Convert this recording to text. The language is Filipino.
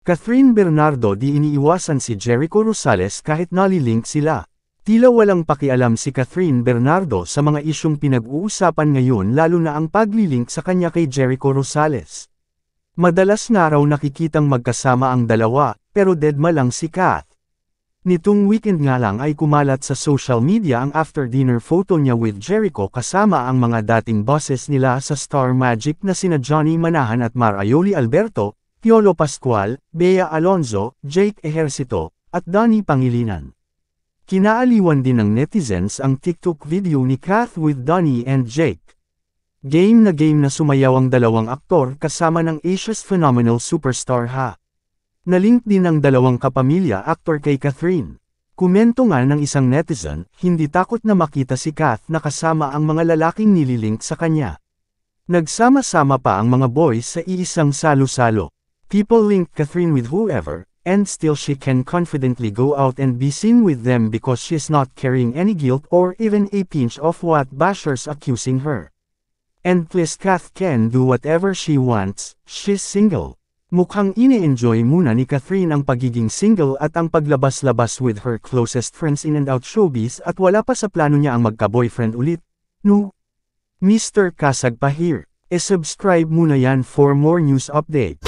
Catherine Bernardo di iniiwasan si Jericho Rosales kahit nalilink sila. Tila walang pakialam si Catherine Bernardo sa mga isyong pinag-uusapan ngayon lalo na ang paglilink sa kanya kay Jericho Rosales. Madalas nga raw nakikitang magkasama ang dalawa, pero deadma lang si Kath. Nitong weekend nga lang ay kumalat sa social media ang after-dinner photo niya with Jericho kasama ang mga dating bosses nila sa Star Magic na sina Johnny Manahan at Marayoli Alberto, Piolo Pascual, Bea Alonzo, Jake Ejercito, at Donnie Pangilinan. Kinaaliwan din ng netizens ang TikTok video ni Kath with Donnie and Jake. Game na sumayaw ang dalawang aktor kasama ng Asia's phenomenal superstar Ha. Nalink din ang dalawang kapamilya aktor kay Catherine. Komento nga ng isang netizen, hindi takot na makita si Kath na kasama ang mga lalaking nililink sa kanya. Nagsama-sama pa ang mga boys sa iisang salo-salo. People link Catherine with whoever, and still she can confidently go out and be seen with them because she's not carrying any guilt or even a pinch of what bashers accusing her. And please Kath can do whatever she wants, she's single. Mukhang ini-enjoy muna ni Catherine ang pagiging single at ang paglabas-labas with her closest friends in and out showbiz at wala pa sa plano niya ang magka-boyfriend ulit. No? Mr. Kasag pa here. E-subscribe muna yan for more news updates.